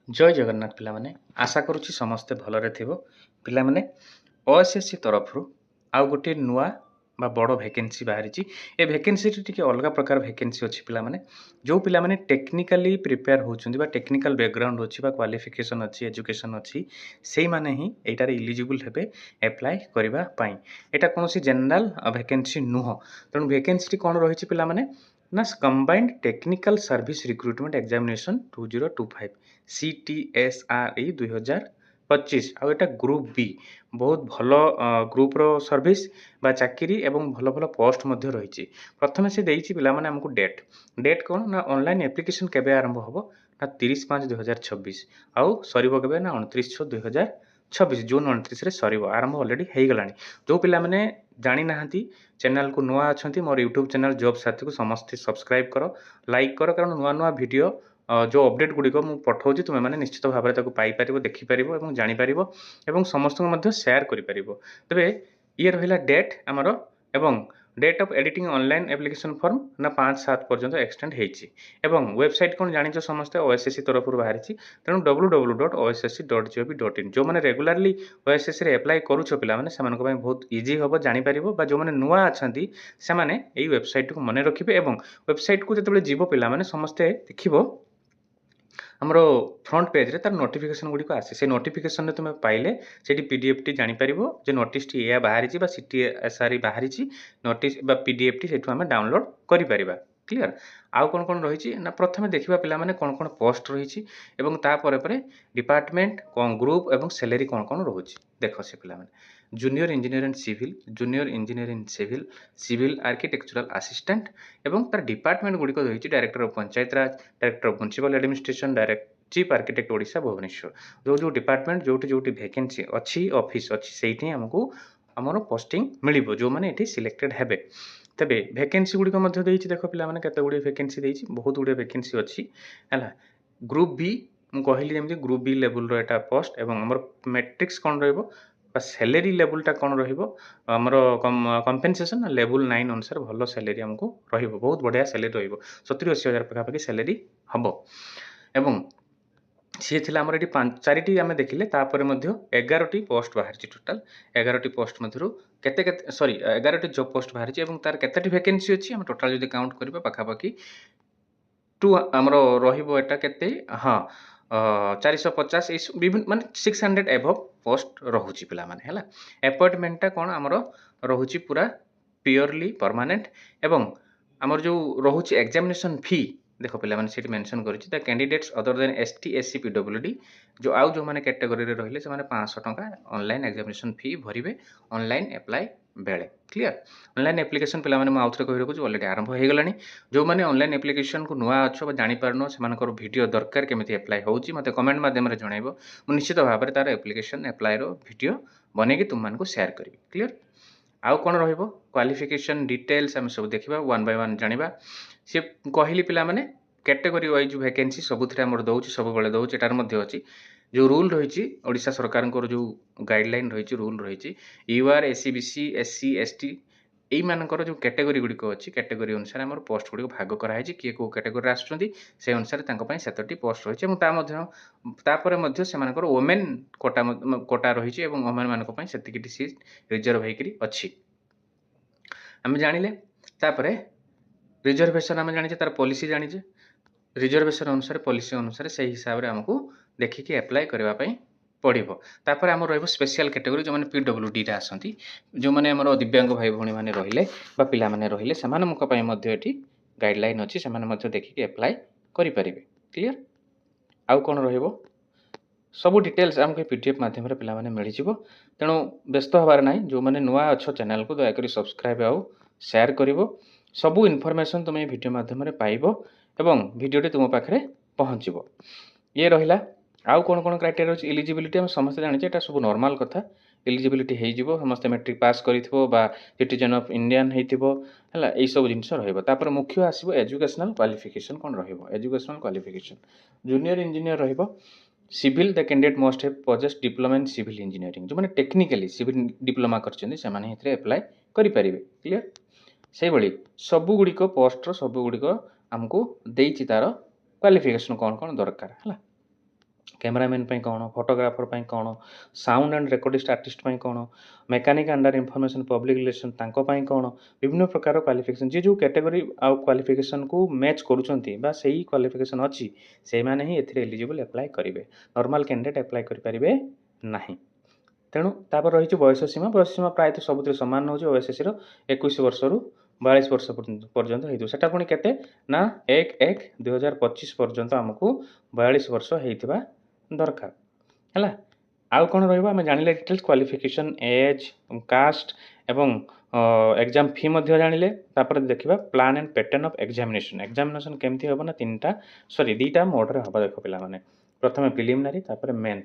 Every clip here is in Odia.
ଜୟ ଜଗନ୍ନାଥ ପିଲାମାନେ। ଆଶା କରୁଛି ସମସ୍ତେ ଭଲରେ ଥିବ। ପିଲାମାନେ OSSC ତରଫରୁ ଆଉ ଗୋଟିଏ ନୂଆ ବା ବଡ଼ ଭେକେନ୍ସି ବାହାରିଛି। ଏ ଭେକେନ୍ସିଟି ଟିକେ ଅଲଗା ପ୍ରକାର ଭେକେନ୍ସି ଅଛି ପିଲାମାନେ। ଯେଉଁ ପିଲାମାନେ ଟେକ୍ନିକାଲି ପ୍ରିପେୟାର ହେଉଛନ୍ତି ବା ଟେକ୍ନିକାଲ ବ୍ୟାକଗ୍ରାଉଣ୍ଡ ଅଛି ବା କ୍ୱାଲିଫିକେସନ୍ ଅଛି, ଏଜୁକେସନ୍ ଅଛି, ସେଇମାନେ ହିଁ ଏଇଟାରେ ଇଲିଜିବୁଲ୍ ହେବେ ଆପ୍ଲାଏ କରିବା ପାଇଁ। ଏଇଟା କୌଣସି ଜେନେରାଲ ଭେକେନ୍ସି ନୁହଁ। ତେଣୁ ଭେକେନ୍ସିଟି କ'ଣ ରହିଛି ପିଲାମାନେ ନା combined technical service recruitment examination 2025 CTSRE 2025 ଆଉ ଏଟା ଗ୍ରୁପ ବି। ବହୁତ ଭଲ ଗ୍ରୁପର ସର୍ଭିସ ବା ଚାକିରି ଏବଂ ଭଲ ଭଲ ପୋଷ୍ଟ ମଧ୍ୟ ରହିଛି। ପ୍ରଥମେ ସେ ଦେଇଛି ପିଲାମାନେ ଆମକୁ ଡେଟ୍ କ'ଣ ନା ଅନଲାଇନ୍ ଆପ୍ଲିକେସନ୍ କେବେ ଆରମ୍ଭ ହେବ ନା 30/5/2026 ଆଉ ସରିବ କେବେ ନା 29/6/2026 ଜୁନ୍ 29ରେ ସରିବ। ଆରମ୍ଭ ଅଲରେଡ଼ି ହେଇଗଲାଣି। ଯେଉଁ ପିଲାମାନେ ଜାଣିନାହାନ୍ତି, ଚ୍ୟାନେଲକୁ ନୂଆ ଅଛନ୍ତି, ମୋର ୟୁଟ୍ୟୁବ୍ ଚ୍ୟାନେଲ୍ ଜବ୍ ସାଥୀକୁ ସମସ୍ତେ ସବସ୍କ୍ରାଇବ୍ କର, ଲାଇକ୍ କର, କାରଣ ନୂଆ ନୂଆ ଭିଡ଼ିଓ ଯେଉଁ ଅପଡ଼େଟ୍ ଗୁଡ଼ିକ ମୁଁ ପଠାଉଛି ତୁମେମାନେ ନିଶ୍ଚିତ ଭାବରେ ତାକୁ ପାଇପାରିବ, ଦେଖିପାରିବ ଏବଂ ଜାଣିପାରିବ ଏବଂ ସମସ୍ତଙ୍କୁ ମଧ୍ୟ ସେୟାର କରିପାରିବ। ତେବେ ଇଏ ରହିଲା ଡେଟ୍ ଆମର ଏବଂ date of editing online application form ନା 5/7 ପର୍ଯ୍ୟନ୍ତ ଏକ୍ସଟେଣ୍ଡ ହେଇଛି ଏବଂ ୱେବସାଇଟ୍ କ'ଣ ଜାଣିଛ ସମସ୍ତେ OSSC ତରଫରୁ ବାହାରିଛି। ତେଣୁ www.ossc.gov.in ଯେଉଁମାନେ ରେଗୁଲାରଲି OSSCରେ ଆପ୍ଲାଏ କରୁଛ ପିଲାମାନେ ସେମାନଙ୍କ ପାଇଁ ବହୁତ ଇଜି ହେବ ଜାଣିପାରିବ, ବା ଯେଉଁମାନେ ନୂଆ ଅଛନ୍ତି ସେମାନେ ଏଇ ୱେବସାଇଟ୍କୁ ମନେ ରଖିବେ ଏବଂ ୱେବସାଇଟ୍କୁ ଯେତେବେଳେ ଯିବ ପିଲାମାନେ ସମସ୍ତେ ଦେଖିବ ଆମର ଫ୍ରଣ୍ଟ ପେଜ୍ରେ ତାର ନୋଟିଫିକେସନ୍ ଗୁଡ଼ିକ ଆସେ। ସେ ନୋଟିଫିକେସନ୍ରେ ତୁମେ ପାଇଲେ ସେଠି PDFଟି ଜାଣିପାରିବ ଯେ ନୋଟିସଟି ଏଇଆ ବାହାରିଛି ବା CTSRE ବାହାରିଛି ନୋଟିସ୍ ବା PDFଟି ସେଠୁ ଆମେ ଡାଉନଲୋଡ଼ କରିପାରିବା। କ୍ଲିଅର। ଆଉ କ'ଣ କ'ଣ ରହିଛି ନା ପ୍ରଥମେ ଦେଖିବା ପିଲାମାନେ କ'ଣ କ'ଣ ପୋଷ୍ଟ ରହିଛି ଏବଂ ତାପରେ ପରେ ଡିପାର୍ଟମେଣ୍ଟ କ'ଣ ଗ୍ରୁପ୍ ଏବଂ ସାଲେରୀ କ'ଣ କ'ଣ ରହୁଛି। ଦେଖ ସେ ପିଲାମାନେ junior engineer in civil, junior engineer in civil, civil architectural assistant ଏବଂ ତାର ଡିପାର୍ଟମେଣ୍ଟ ଗୁଡ଼ିକ ରହିଛି director of panchayat Raj, director of municipal administration, chief architect Odisha Bhubaneswar. ଯେଉଁ ଡିପାର୍ଟମେଣ୍ଟ ଯେଉଁଠି ଭେକେନ୍ସି ଅଛି, ଅଫିସ୍ ଅଛି, ସେଇଠି ଆମକୁ ଆମର ପୋଷ୍ଟିଂ ମିଳିବ ଯେଉଁମାନେ ଏଠି ସିଲେକ୍ଟେଡ୍ ହେବେ। ତେବେ ଭେକେନ୍ସି ଗୁଡ଼ିକ ମଧ୍ୟ ଦେଇଛି। ଦେଖ ପିଲାମାନେ କେତେ ଗୁଡ଼ିଏ ଭେକେନ୍ସି ଦେଇଛି, ବହୁତ ଗୁଡ଼ିଏ ଭେକେନ୍ସି ଅଛି ହେଲା। ଗ୍ରୁପ୍ ବି ମୁଁ କହିଲି ଯେମିତି ଗ୍ରୁପ୍ ବି ଲେବୁଲର ଏଟା ପୋଷ୍ଟ ଏବଂ ଆମର ମ୍ୟାଟ୍ରିକ୍ସ କ'ଣ ରହିବ ବା ସାଲେରୀ ଲେବୁଲଟା କ'ଣ ରହିବ ଆମର କମ୍ପେନସେସନ୍ ଲେବୁଲ୍ 9 ଅନୁସାରେ ଭଲ ସାଲେରୀ ଆମକୁ ରହିବ, ବହୁତ ବଢ଼ିଆ ସାଲେରୀ ରହିବ, 70-80 ହଜାର ପାଖାପାଖି ସାଲେରୀ ହେବ। ଏବଂ ସିଏ ଥିଲା ଆମର ଏଠି 4ଟି ଆମେ ଦେଖିଲେ, ତାପରେ ମଧ୍ୟ 11ଟି ପୋଷ୍ଟ ବାହାରିଛି। ଟୋଟାଲ 11ଟି ପୋଷ୍ଟ ମଧ୍ୟରୁ କେତେ 11ଟି ଜବ୍ ପୋଷ୍ଟ ବାହାରିଛି ଏବଂ ତାର କେତେଟି ଭେକେନ୍ସି ଅଛି ଆମେ ଟୋଟାଲ ଯଦି କାଉଣ୍ଟ କରିବା ପାଖାପାଖି ଆମର ରହିବ ଏଟା କେତେ 450 ଏଇ ବିଭିନ୍ନ ମାନେ 600 ଏଭବ୍ ପୋଷ୍ଟ ରହୁଛି ପିଲାମାନେ ହେଲା। ଆପଏଣ୍ଟମେଣ୍ଟଟା କ'ଣ ଆମର ରହୁଛି ପୁରା ପିଓରଲି ପରମାନେଣ୍ଟ ଏବଂ ଆମର ଯେଉଁ ରହୁଛି ଏକ୍ଜାମିନେସନ୍ ଫି ଦେଖ ପିଲାମାନେ ସେଠି ମେନସନ୍ କରିଛି the candidates other than ST SC PWD ଯେଉଁମାନେ କ୍ୟାଟେଗୋରୀରେ ରହିଲେ ସେମାନେ 500 ଟଙ୍କା ଅନଲାଇନ୍ ଏକ୍ଜାମିନେସନ୍ ଫି ଭରିବେ ଅନଲାଇନ୍ ଆପ୍ଲାଏ ବେଳେ। କ୍ଲିଅର। ଅନଲାଇନ୍ ଆପ୍ଲିକେସନ୍ ପିଲାମାନେ ମୁଁ ଆଉଥରେ କହି ରଖୁଛି ଅଲରେଡ଼ି ଆରମ୍ଭ ହେଇଗଲାଣି। ଯେଉଁମାନେ ଅନଲାଇନ୍ ଆପ୍ଲିକେସନ୍କୁ ନୂଆ ଅଛ ବା ଜାଣିପାରୁନ, ସେମାନଙ୍କର ଭିଡ଼ିଓ ଦରକାର କେମିତି ଆପ୍ଲାଏ ହେଉଛି ମୋତେ କମେଣ୍ଟ ମାଧ୍ୟମରେ ଜଣାଇବ। ମୁଁ ନିଶ୍ଚିତ ଭାବରେ ତାର ଆପ୍ଲିକେସନ୍ ଆପ୍ଲାଏର ଭିଡ଼ିଓ ବନେଇକି ତୁମମାନଙ୍କୁ ସେୟାର କରିବି। କ୍ଲିଅର। ଆଉ କ'ଣ ରହିବ କ୍ୱାଲିଫିକେସନ୍ ଡିଟେଲ୍ସ ଆମେ ସବୁ ଦେଖିବା, ୱାନ୍ ବାଇ ୱାନ୍ ଜାଣିବା। ସେ କହିଲି ପିଲାମାନେ କ୍ୟାଟେଗୋରୀ ୱାଇଜ୍ ଭେକେନ୍ସି ସବୁଥିରେ ଆମର ଦେଉଛି, ସବୁବେଳେ ଦେଉଛି। ଏଟାର ମଧ୍ୟ ଅଛି ଯେଉଁ ରୁଲ୍ ରହିଛି ଓଡ଼ିଶା ସରକାରଙ୍କର ଯେଉଁ ଗାଇଡ଼ଲାଇନ୍ ରହିଛି, ରୁଲ୍ ରହିଛି, UR SC BC SC ST ଏଇମାନଙ୍କର ଯେଉଁ କ୍ୟାଟେଗୋରୀ ଗୁଡ଼ିକ ଅଛି, କ୍ୟାଟେଗୋରୀ ଅନୁସାରେ ଆମର ପୋଷ୍ଟ ଗୁଡ଼ିକ ଭାଗ କରାହେଇଛି। କିଏ କେଉଁ କ୍ୟାଟେଗୋରୀରେ ଆସୁଛନ୍ତି ସେ ଅନୁସାରେ ତାଙ୍କ ପାଇଁ 7ଟି ପୋଷ୍ଟ ରହିଛି ଏବଂ ତାପରେ ମଧ୍ୟ ସେମାନଙ୍କର ଓମେନ୍ କୋଟା ରହିଛି ଏବଂ ଓମେନ୍ମାନଙ୍କ ପାଇଁ ସେତିକିଟି ସିଟ୍ ରିଜର୍ଭ ହେଇକରି ଅଛି ଆମେ ଜାଣିଲେ। ତାପରେ ରିଜର୍ଭେସନ୍ ଆମେ ଜାଣିଛେ, ତାର ପଲିସି ଜାଣିଛେ। ରିଜର୍ଭେସନ୍ ଅନୁସାରେ ପଲିସି ଅନୁସାରେ ସେହି ହିସାବରେ ଆମକୁ ଦେଖିକି ଆପ୍ଲାଏ କରିବା ପାଇଁ ପଡ଼ିବ। ତାପରେ ଆମର ରହିବ ସ୍ପେଶିଆଲ କ୍ୟାଟେଗୋରୀ ଯେଉଁମାନେ PWDରେ ଆସନ୍ତି, ଯେଉଁମାନେ ଆମର ଦିବ୍ୟାଙ୍ଗ ଭାଇ ଭଉଣୀମାନେ ରହିଲେ ବା ପିଲାମାନେ ରହିଲେ ସେମାନଙ୍କ ପାଇଁ ମଧ୍ୟ ଏଠି ଗାଇଡ଼ଲାଇନ୍ ଅଛି, ସେମାନେ ମଧ୍ୟ ଦେଖିକି ଆପ୍ଲାଏ କରିପାରିବେ। କ୍ଲିଅର। ଆଉ କ'ଣ ରହିବ ସବୁ ଡିଟେଲ୍ସ ଆମକୁ PDF ମାଧ୍ୟମରେ ପିଲାମାନେ ମିଳିଯିବ। ତେଣୁ ବ୍ୟସ୍ତ ହେବାର ନାହିଁ। ଯେଉଁମାନେ ନୂଆ ଅଛ ଚ୍ୟାନେଲକୁ ଦୟାକରି ସବସ୍କ୍ରାଇବ୍ ଆଉ ସେୟାର କରିବ। ସବୁ ଇନଫର୍ମେସନ୍ ତୁମେ ଏହି ଭିଡ଼ିଓ ମାଧ୍ୟମରେ ପାଇବ ଏବଂ ଭିଡ଼ିଓଟି ତୁମ ପାଖରେ ପହଞ୍ଚିବ। ଇଏ ରହିଲା। ଆଉ କ'ଣ କ'ଣ କ୍ରାଇଟେରିଆ ଅଛି ଇଲିଜିବିଲିଟି ଆମେ ସମସ୍ତେ ଜାଣିଛେ, ଏଟା ସବୁ ନର୍ମାଲ୍ କଥା। ଇଲିଜିବିଲିଟି ହେଇଯିବ, ସମସ୍ତେ ମେଟ୍ରିକ୍ ପାସ୍ କରିଥିବ ବା ସିଟିଜେନ୍ ଅଫ୍ ଇଣ୍ଡିଆନ୍ ହେଇଥିବ ହେଲା, ଏଇସବୁ ଜିନିଷ ରହିବ। ତାପରେ ମୁଖ୍ୟ ଆସିବ ଏଜୁକେସନାଲ୍ କ୍ୱାଲିଫିକେସନ୍ କ'ଣ ରହିବ। ଏଜୁକେସନାଲ୍ କ୍ୱାଲିଫିକେସନ୍ ଜୁନିୟର ଇଞ୍ଜିନିୟର ରହିବ। Civil the candidate must have possessed diploma in civil engineering. ଯେଉଁମାନେ ଟେକ୍ନିକାଲି ସିଭିଲ୍ ଡିପ୍ଲୋମା କରିଛନ୍ତି ସେମାନେ ଏଥିରେ ଆପ୍ଲାଏ କରିପାରିବେ। କ୍ଲିଅର। ସେଇଭଳି ସବୁଗୁଡ଼ିକ ପୋଷ୍ଟର ସବୁଗୁଡ଼ିକ ଆମକୁ ଦେଇଛି ତାର କ୍ୱାଲିଫିକେସନ୍ କ'ଣ କ'ଣ ଦରକାର ହେଲା। कैमरामैन ପାଇଁ କ'ଣ, ଫଟୋଗ୍ରାଫର ପାଇଁ କ'ଣ, ସାଉଣ୍ଡ ଆଣ୍ଡ ରେକର୍ଡିଷ୍ଟ ଆର୍ଟିଷ୍ଟ ପାଇଁ କ'ଣ, mechanic under information public relation ତାଙ୍କ ପାଇଁ କ'ଣ, ବିଭିନ୍ନ ପ୍ରକାର କ୍ୱାଲିଫିକେସନ୍ ଯିଏ ଯେଉଁ କ୍ୟାଟେଗୋରୀ ଆଉ କ୍ୱାଲିଫିକେସନ୍କୁ ମ୍ୟାଚ୍ କରୁଛନ୍ତି ବା ସେଇ କ୍ୱାଲିଫିକେସନ୍ ଅଛି ସେଇମାନେ ହିଁ ଏଥିରେ ଏଲିଜିବଲ୍ ଆପ୍ଲାଏ କରିବେ। ନର୍ମାଲ୍ କ୍ୟାଣ୍ଡିଡେଟ୍ ଆପ୍ଲାଏ କରିପାରିବେ ନାହିଁ। ତେଣୁ ତାପରେ ରହିଛି ବୟସ ସୀମା ପ୍ରାୟତଃ ସବୁଥିରେ ସମାନ ହେଉଛି ଓଏସ୍ଏସ୍ସିର 21 ବର୍ଷରୁ 42 ବର୍ଷ ପର୍ଯ୍ୟନ୍ତ ହେଇଥିବ। ସେଟା ପୁଣି କେତେ ନା 1/1/2025 ପର୍ଯ୍ୟନ୍ତ ଆମକୁ 42 ବର୍ଷ ହେଇଥିବା ଦରକାର ହେଲା। ଆଉ କ'ଣ ରହିବ ଆମେ ଜାଣିଲେ ଡିଟେଲ୍ସ କ୍ୱାଲିଫିକେସନ୍, ଏଜ୍, କାଷ୍ଟ ଏବଂ ଏକ୍ଜାମ୍ ଫି ମଧ୍ୟ ଜାଣିଲେ। ତାପରେ ଦେଖିବା plan and pattern of examination କେମିତି ହେବ ନା ଦୁଇଟା ମୋଡ଼ରେ ହେବ। ଦେଖ ପିଲାମାନେ, ପ୍ରଥମେ ପ୍ରିଲିମିନାରୀ ତାପରେ ମେନ୍,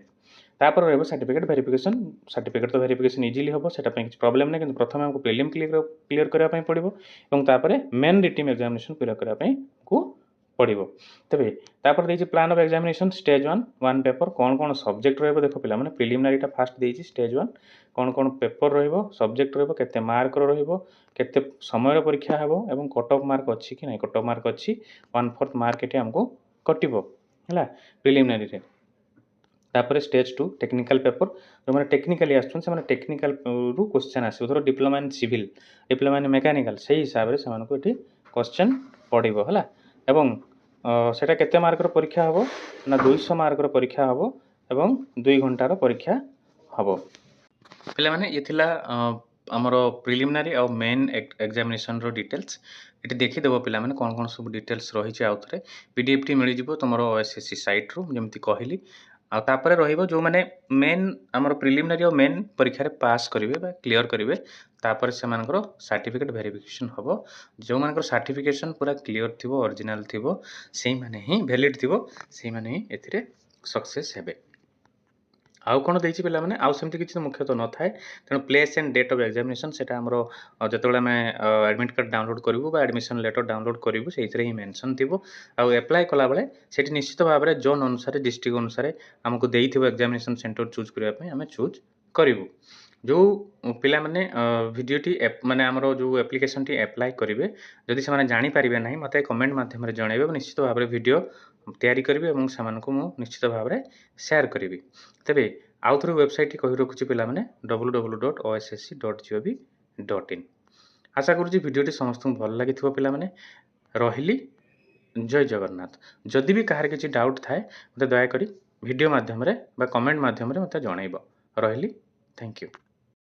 ତାପରେ ରହିବ ସାର୍ଟିଫିକେଟ୍ ଭେରିଫିକେସନ୍। ସାର୍ଟିଫିକେଟ୍ ତ ଭେରିଫିକେସନ୍ ଇଜିଲି ହେବ, ସେଟା ପାଇଁ କିଛି ପ୍ରୋବ୍ଲେମ୍ ନାହିଁ, କିନ୍ତୁ ପ୍ରଥମେ ଆମକୁ ପ୍ରିଲିମ୍ କ୍ଲିୟର କରିବା ପାଇଁ ପଡ଼ିବ ଏବଂ ତାପରେ ମେନ୍ ରିଟିନ୍ ଏକ୍ଜାମିନେସନ୍ କ୍ଲିୟର କରିବା ପାଇଁ ପଡ଼ିବ। ତେବେ ତାପରେ ଦେଇଛି plan of examination stage 1 paper କ'ଣ କ'ଣ ସବଜେକ୍ଟ ରହିବ। ଦେଖ ପିଲାମାନେ ପ୍ରିଲିମିନାରୀଟା ଫାଷ୍ଟ ଦେଇଛି ଷ୍ଟେଜ୍ 1 କ'ଣ କ'ଣ ପେପର୍ ରହିବ, ସବଜେକ୍ଟ ରହିବ, କେତେ ମାର୍କର ରହିବ, କେତେ ସମୟର ପରୀକ୍ଷା ହେବ ଏବଂ କଟ୍ ଅଫ୍ ମାର୍କ ଅଛି କି ନାହିଁ। କଟ୍ ଅଫ୍ ମାର୍କ ଅଛି 1/4 ମାର୍କ ଏଠି ଆମକୁ କଟିବ ହେଲା ପ୍ରିଲିମିନାରୀରେ। ତାପରେ ଷ୍ଟେଜ୍ 2 ଟେକ୍ନିକାଲ୍ ପେପର୍, ଯେଉଁମାନେ ଟେକ୍ନିକାଲି ଆସୁଛନ୍ତି ସେମାନେ ଟେକ୍ନିକାଲରୁ କ୍ୱେଶ୍ଚନ୍ ଆସିବ। ଧର diploma in civil, diploma in mechanical, ସେଇ ହିସାବରେ ସେମାନଙ୍କୁ ଏଠି କ୍ୱେଶ୍ଚନ୍ ପଡ଼ିବ ହେଲା। ଏବଂ ସେଇଟା କେତେ ମାର୍କର ପରୀକ୍ଷା ହେବ ନା 200 ମାର୍କର ପରୀକ୍ଷା ହେବ ଏବଂ 2 ଘଣ୍ଟାର ପରୀକ୍ଷା ହେବ। ପିଲାମାନେ ଇଏ ଥିଲା ଆମର ପ୍ରିଲିମିନାରୀ ଆଉ ମେନ୍ ଏକ୍ଜାମିନେସନ୍ର ଡିଟେଲ୍ସ। ଏଠି ଦେଖିଦେବ ପିଲାମାନେ କ'ଣ କ'ଣ ସବୁ ଡିଟେଲ୍ସ ରହିଛି। ଆଉ ଥରେ PDFଟି ମିଳିଯିବ ତୁମର OSSC ସାଇଟ୍ରୁ ଯେମିତି କହିଲି। ଆଉ ତାପରେ ରହିବ ଯେଉଁମାନେ ମେନ୍ ଆମର ପ୍ରିଲିମିନାରୀ ଆଉ ମେନ୍ ପରୀକ୍ଷାରେ ପାସ୍ କରିବେ ବା କ୍ଲିୟର କରିବେ, ତାପରେ ସେମାନଙ୍କର ସାର୍ଟିଫିକେଟ୍ ଭେରିଫିକେସନ୍ ହେବ। ଯେଉଁମାନଙ୍କର ସାର୍ଟିଫିକେସନ୍ ପୁରା କ୍ଲିୟର ଥିବ, ଅରିଜିନାଲ୍ ଥିବ, ସେଇମାନେ ହିଁ ଭ୍ୟାଲିଡ୍ ଥିବ, ସେଇମାନେ ହିଁ ଏଥିରେ ସକ୍ସେସ୍ ହେବେ। ଆଉ କ'ଣ ଦେଇଛି ପିଲାମାନେ, ଆଉ ସେମିତି କିଛି ମୁଖ୍ୟତଃ ନଥାଏ। ତେଣୁ place and date of examination ସେଇଟା ଆମର ଯେତେବେଳେ ଆମେ ଆଡ଼ମିଟ୍ କାର୍ଡ଼ ଡାଉନଲୋଡ଼୍ କରିବୁ ବା ଆଡ଼ମିସନ୍ ଲେଟର୍ ଡାଉନଲୋଡ଼୍ କରିବୁ ସେଇଥିରେ ହିଁ ମେନସନ୍ ଥିବ। ଆଉ ଆପ୍ଲାଏ କଲାବେଳେ ସେଠି ନିଶ୍ଚିତ ଭାବରେ ଜୋନ୍ ଅନୁସାରେ, ଡିଷ୍ଟ୍ରିକ୍ଟ ଅନୁସାରେ ଆମକୁ ଦେଇଥିବ ଏକ୍ଜାମିନେସନ୍ ସେଣ୍ଟର ଚୁଜ୍ କରିବା ପାଇଁ ଆମେ ଚୁଜ୍ କରିବୁ। ଯେଉଁ ପିଲାମାନେ ଭିଡ଼ିଓଟି ମାନେ ଆମର ଯେଉଁ ଆପ୍ଲିକେସନ୍ଟି ଆପ୍ଲାଏ କରିବେ ଯଦି ସେମାନେ ଜାଣିପାରିବେ ନାହିଁ ମୋତେ କମେଣ୍ଟ ମାଧ୍ୟମରେ ଜଣାଇବେ। ନିଶ୍ଚିତ ଭାବରେ ଭିଡ଼ିଓ ତିଆରି କରିବି ଏବଂ ସେମାନଙ୍କୁ ମୁଁ ନିଶ୍ଚିତ ଭାବରେ ସେୟାର କରିବି। ତେବେ ଆଉ ଥରେ ୱେବସାଇଟ୍ଟି କହି ରଖୁଛି ପିଲାମାନେ www.ossc.gov.in। ଆଶା କରୁଛି ଭିଡ଼ିଓଟି ସମସ୍ତଙ୍କୁ ଭଲ ଲାଗିଥିବ ପିଲାମାନେ। ରହିଲି, ଜୟ ଜଗନ୍ନାଥ। ଯଦି ବି କାହାର କିଛି ଡାଉଟ୍ ଥାଏ ମୋତେ ଦୟାକରି ଭିଡ଼ିଓ ମାଧ୍ୟମରେ ବା କମେଣ୍ଟ ମାଧ୍ୟମରେ ମୋତେ ଜଣାଇବ। ରହିଲି, ଥ୍ୟାଙ୍କ ୟୁ।